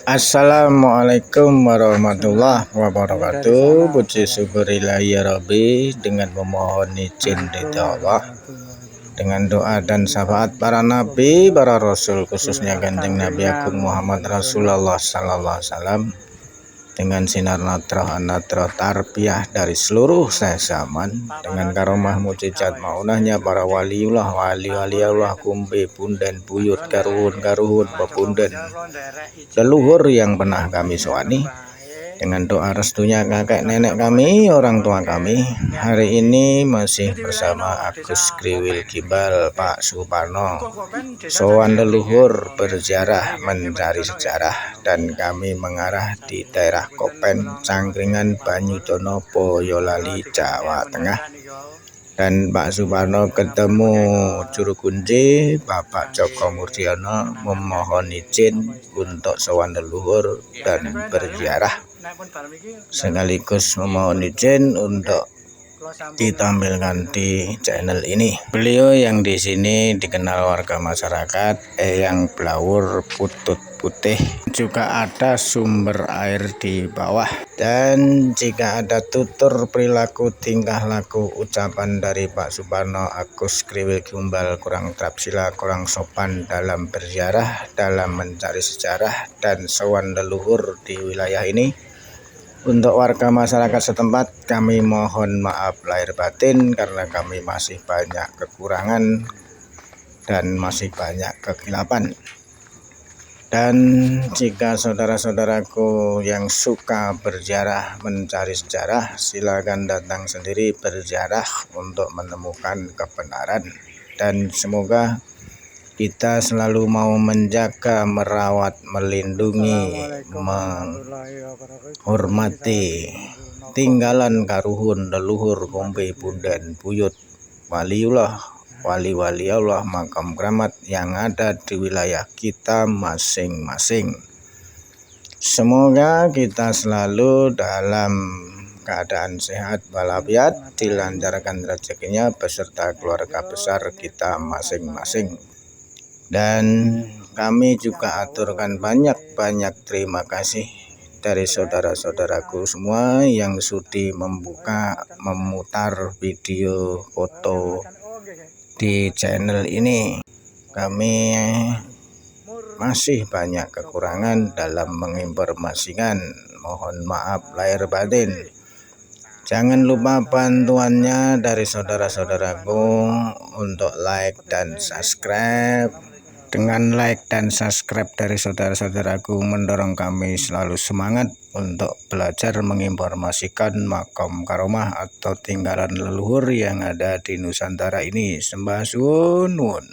Assalamualaikum warahmatullahi wabarakatuh. Puji syukur ilahi ya Rabbi, dengan memohon izin ridha Allah, dengan doa dan syafaat para nabi, para rasul, khususnya Kanjeng Nabi Agung Muhammad Rasulullah sallallahu alaihi wasallam, dengan sinar nadrah tarbiyah dari seluruh zaman, dengan karomah mujizat maunahnya para waliullah, wali-waliullah, kumbe punden buyut karuhun pepunden leluhur yang pernah kami soani, dengan doa restunya kakek nenek kami, orang tua kami. Hari ini masih bersama Agus Kriwil Gimbal Pak Suparno, sowan leluhur berziarah mencari sejarah, dan kami mengarah di daerah Kopen, Cangkringan, Banyudono, Boyolali, Jawa Tengah. Dan Pak Suparno ketemu juru kunci Bapak Joko Murdiono, memohon izin untuk sowan leluhur dan berziarah, sekaligus memohon izin untuk ditampilkan di channel ini. Beliau yang di sini dikenal warga masyarakat Eyang Blawur Putut Putih, juga ada sumber air di bawah. Dan jika ada tutur perilaku, tingkah laku, ucapan dari Pak Suparno Agus Kriwil Gimbal kurang trapsila, kurang sopan dalam berziarah, dalam mencari sejarah dan sowan leluhur di wilayah ini, untuk warga masyarakat setempat kami mohon maaf lahir batin, karena kami masih banyak kekurangan dan masih banyak kekilapan. Dan jika saudara-saudaraku yang suka berziarah mencari sejarah, silakan datang sendiri berziarah untuk menemukan kebenaran. Dan semoga kita selalu mau menjaga, merawat, melindungi, menghormati tinggalan karuhun leluhur, kumbe punden buyut, waliullah, wali-wali Allah, makam keramat yang ada di wilayah kita masing-masing. Semoga kita selalu dalam keadaan sehat walafiat, dilancarkan rezekinya beserta keluarga besar kita masing-masing. Dan kami juga aturkan banyak-banyak terima kasih dari saudara-saudaraku semua yang sudi memutar video foto di channel ini. Kami masih banyak kekurangan dalam menginformasikan, mohon maaf lahir batin. Jangan lupa bantuannya dari saudara-saudaraku untuk like dan subscribe. Dengan like dan subscribe dari saudara-saudaraku mendorong kami selalu semangat untuk belajar menginformasikan makam karomah atau tinggalan leluhur yang ada di Nusantara ini. Sembah suwun.